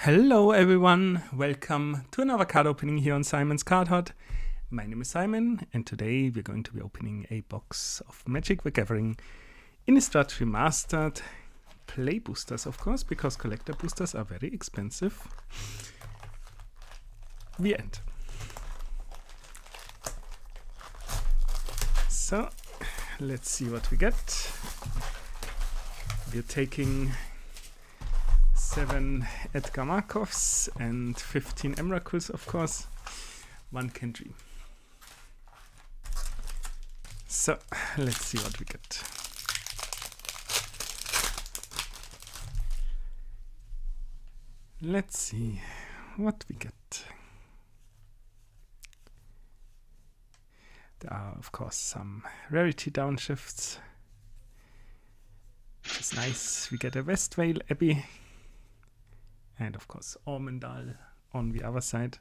Hello everyone, welcome to another card opening here on Simon's Card Hut. My name is Simon and today we're going to be opening a box of Magic the Gathering Innistrad Remastered play boosters, of course, because collector boosters are very expensive. The end. So, let's see what we get. We're taking 7 Edgar Markovs and 15 Emrakuls, of course. 1 can dream. So, let's see what we get. Let's see what we get. There are, of course, some rarity downshifts, which is nice. We get a Westvale Abbey. And of course, Ormendal on the other side,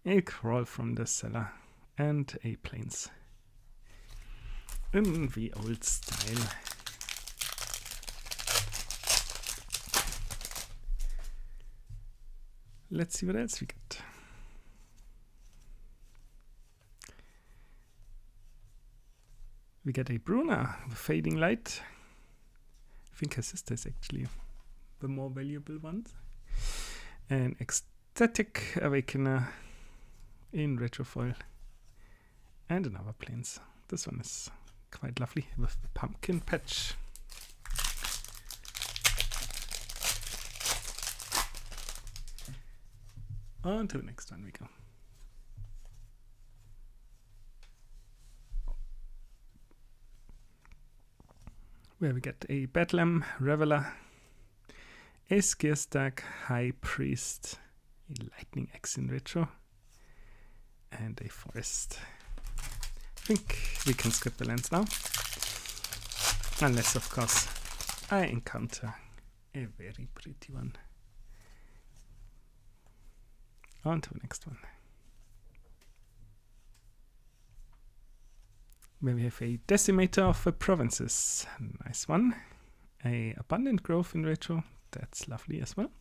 a Crawl from the Cellar, and a Plains in the old style. Let's see what else we get. We get a Bruna, the Fading Light. I think her sister is actually the more valuable one. An Ecstatic Awakener in retrofoil, and another Plains. This one is quite lovely with the pumpkin patch. On to the next one we go. Where we get a Bedlam Reveler, a Skirstag High Priest, a Lightning Axe in retro, and a Forest. I think we can skip the lands now. Unless, of course, I encounter a very pretty one. On to the next one. Where we have a Decimator of the Provinces. Nice one. A Abundant Growth in retro. That's lovely as well.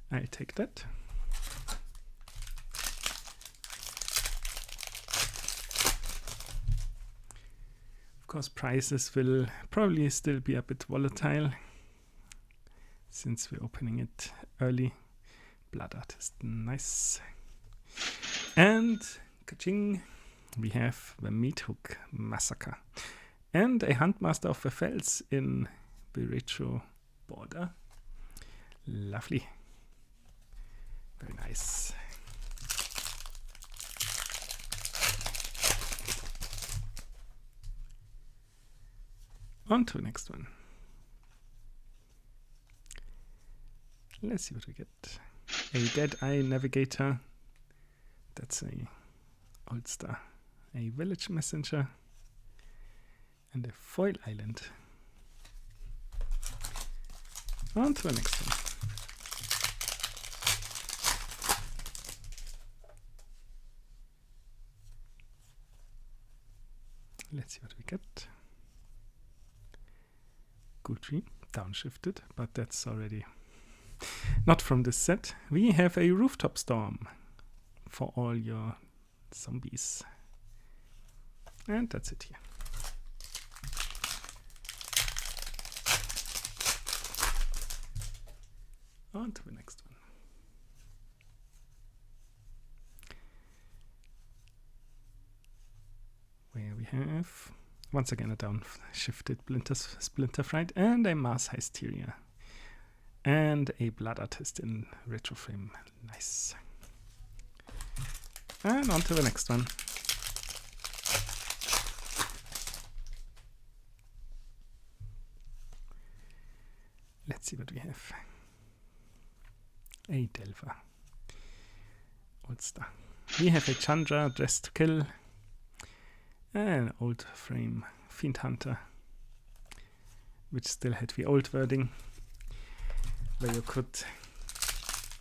I'll take that. Of course, prices will probably still be a bit volatile since we're opening it early. Blood Artist, nice. And ka-ching, we have the Meathook Massacre and a Huntmaster of the Fells in the retro border. Lovely. Very nice. On to the next one. Let's see what we get. A Dead-Eye Navigator. That's a Old Star. A Village Messenger. And a Foil Island. On to the next one. Let's see what we get. Guthrie, downshifted, but that's already not from this set. We have a Rooftop Storm for all your zombies. And that's it here. On to the next one. Where we have, once again, a downshifted Splinter Fright and a Mars Hysteria. And a Blood Artist in retro frame. Nice. And on to the next one. Let's see what we have. A Delver. Old Star. We have a Chandra, Dressed to Kill. An old frame Fiend Hunter, which still had the old wording, where you could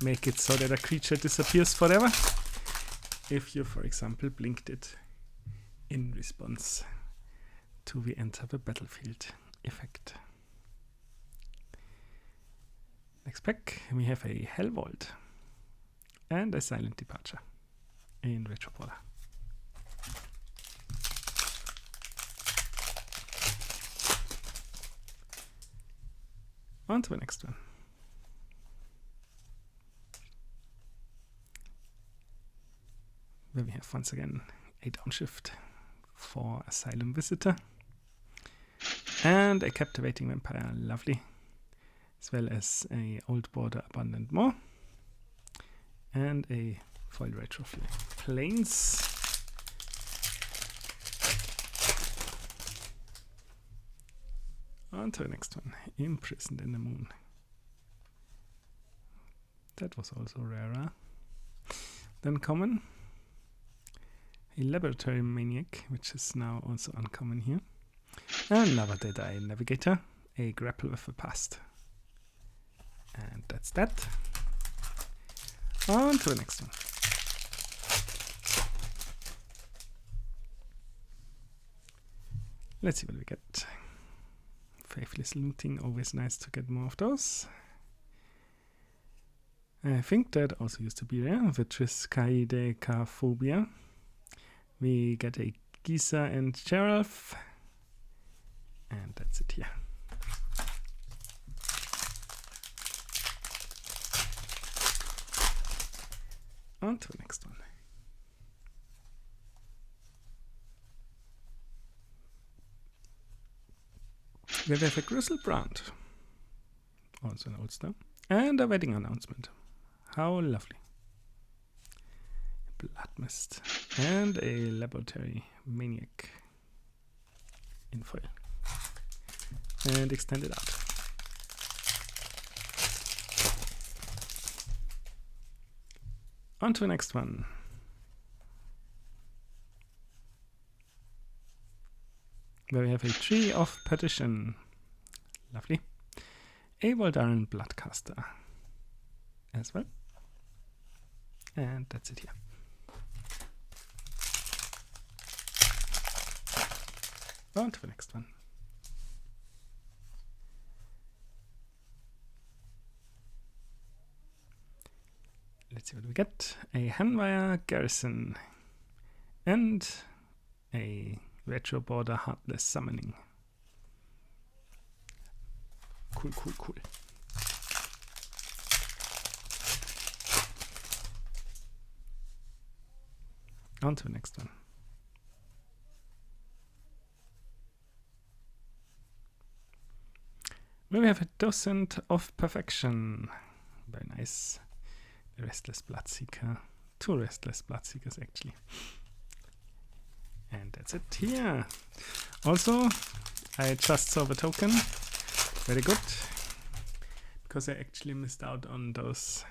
make it so that a creature disappears forever if you, for example, blinked it in response to the Enter the Battlefield effect. Next pack, we have a Hellvolt and a Silent Departure in Retro Border. On to the next one. Where we have once again a downshift for Asylum Visitor and a Captivating Vampire, lovely, as well as a Old Border Abundant More and a foil retro Plains. On to the next one, Imprisoned in the Moon. That was also rarer. Then common, a Laboratory Maniac, which is now also uncommon here. Another Dead-Eye Navigator, a Grapple with the Past. And that's that. On to the next one. Let's see what we get. Faithless Looting, always nice to get more of those. I think that also used to be there, which is Kaidekaphobia. We get a Gisa and Sheriff. And that's it here. On to the next one. We have a Grizzlebrand, also an old star, and a wedding announcement. How lovely. Blood Mist and a Laboratory Maniac in foil. And extended out. On to the next one. Where we have a Tree of Perdition. Lovely. A Voldaren Bloodcaster as well. And that's it here. On to the next one. Let's see what we get. A Hanwire Garrison and a Retro Border Heartless Summoning. Cool, cool, cool. On to the next one. We have a Docent of Perfection. Very nice. The Restless Bloodseeker. 2 Restless Bloodseekers actually. And that's it here. Also, I just saw the token. Very good. Because I actually missed out on those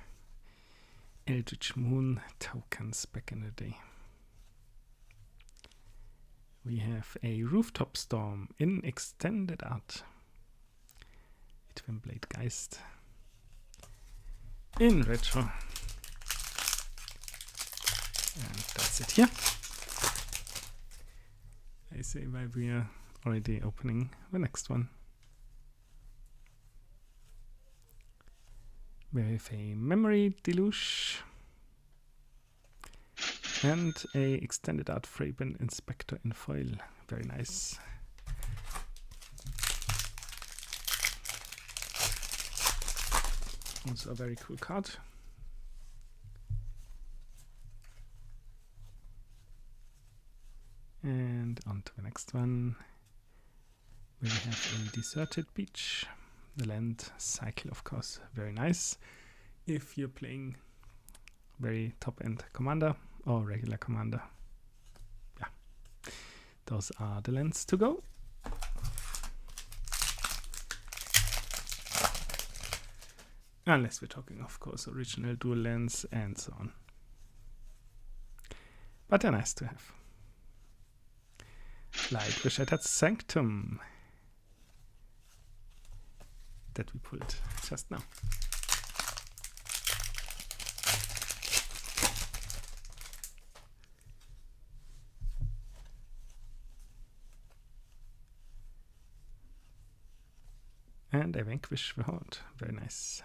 Eldritch Moon tokens back in the day. We have a Rooftop Storm in extended art. Twinblade Geist in retro. And that's it here. I say why we are already opening the next one. We have a Memory Deluge and a extended art Fraben Inspector in foil. Very nice. Also a very cool card. And on to the next one. We have a Deserted Beach. The land cycle, of course, very nice. If you're playing very top-end commander or regular commander. Yeah, those are the lands to go. Unless we're talking, of course, original dual lands and so on. But they're nice to have. Like the Shattered Sanctum that we pulled just now. And I Vanquish the Horde. Very nice.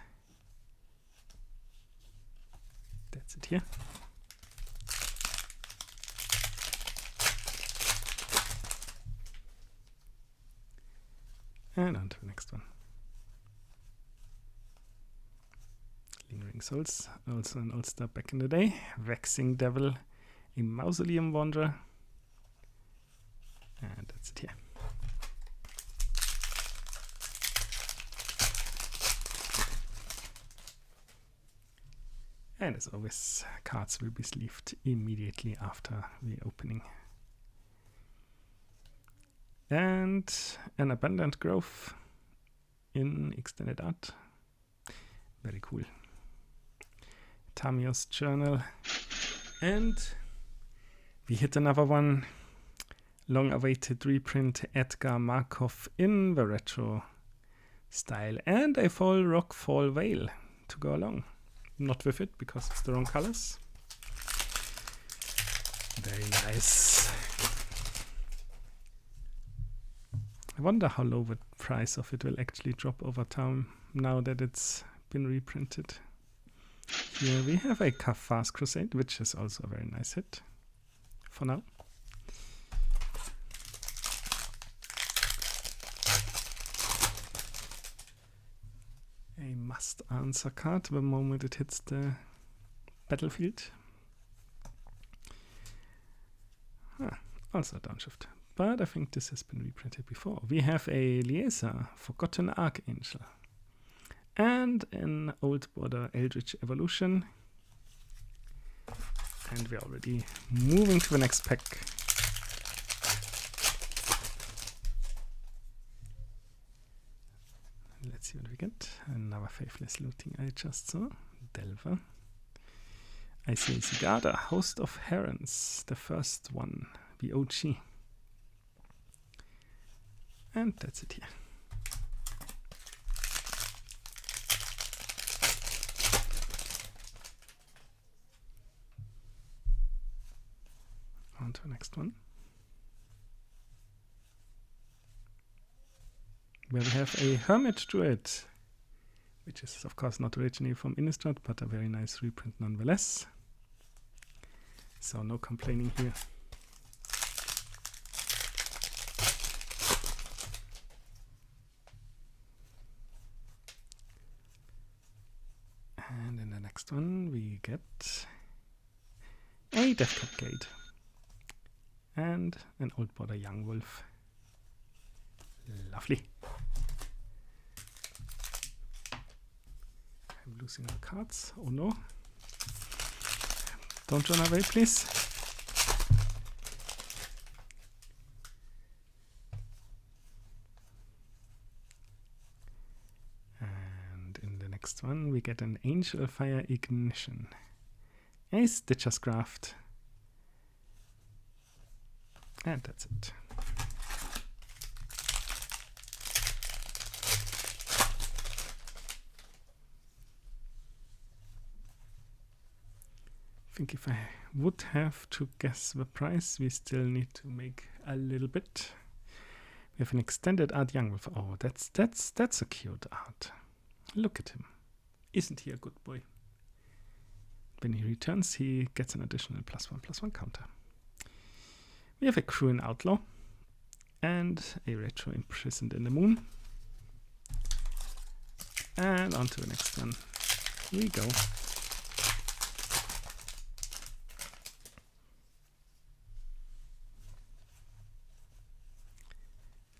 That's it here. And on to the next one. Lingering Souls, also an old star back in the day. Vexing Devil, a Mausoleum Wanderer. And that's it here. And as always, cards will be sleeved immediately after the opening. And an Abundant Growth in Extended Art. Very cool. Tamiyo's Journal. And we hit another one. Long-awaited reprint, Edgar Markov in the retro style. And a Fall Rock Fall Veil to go along. Not with it, because it's the wrong colors. Very nice. I wonder how low the price of it will actually drop over time now that it's been reprinted. Here we have a Fast Crusade, which is also a very nice hit for now. A must-answer card the moment it hits the battlefield. Also a downshift. But I think this has been reprinted before. We have a Liesa, Forgotten Archangel. And an Old Border Eldritch Evolution. And we're already moving to the next pack. Let's see what we get. Another Faithless Looting I just saw. Delver. I see Sigarda, Host of Herons. The first one. The OG. And that's it here. On to the next one. Where we have a Hermit Druid, which is of course not originally from Innistrad, but a very nice reprint nonetheless. So no complaining here. And in the next one we get a Deathcap Gate and an Old Border Young Wolf. Lovely. I'm losing the cards. Oh no. Don't run away, please. And in the next one we get an Angel Fire Ignition. A Stitcher's Craft. And that's it. I think if I would have to guess the price, we still need to make a little bit. We have an Extended Art Young Wolf. Oh, that's a cute art. Look at him. Isn't he a good boy? When he returns, he gets an additional +1/+1 counter. We have a Cruel Outlaw and a Retro Imprisoned in the Moon. And on to the next one. Here we go.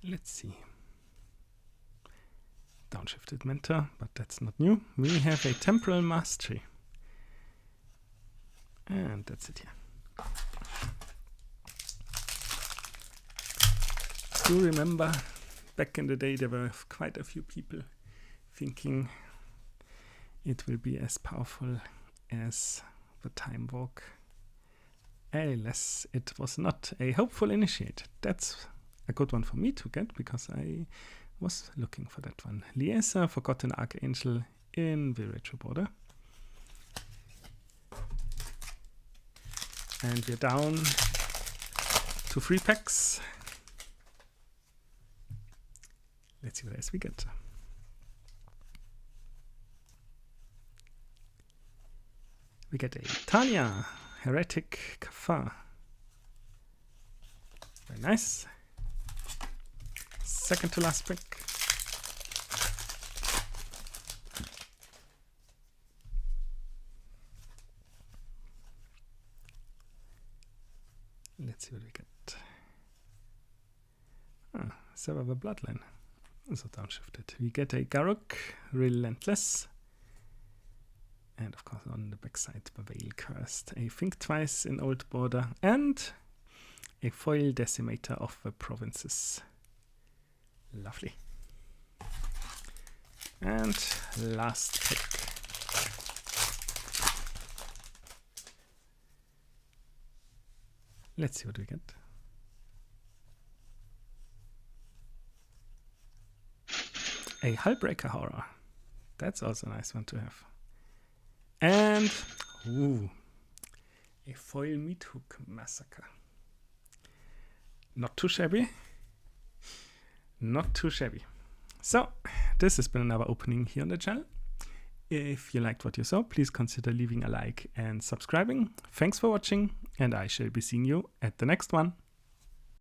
Let's see. Downshifted Mentor, but that's not new. We have a Temporal Mastery. And that's it here. Do remember, back in the day there were quite a few people thinking it will be as powerful as the Time Walk. Alas, it was not. A Hopeful Initiate. That's a good one for me to get, because I was looking for that one. Liesa, Forgotten Archangel in the retro border. And we're down to 3 packs. Let's see what else we get. We get a Talia, Heretic Kafar. Very nice. Second to last pick. Let's see what we get. Server Bloodline. So downshifted. We get a Garruk, Relentless. And of course on the backside, Veil Cursed. A Think Twice in Old Border. And a foil Decimator of the Provinces. Lovely. And last pick. Let's see what we get. A Hullbreaker Horror. That's also a nice one to have. And a foil Meathook Massacre. Not too shabby. Not too shabby. So, this has been another opening here on the channel. If you liked what you saw, please consider leaving a like and subscribing. Thanks for watching, and I shall be seeing you at the next one.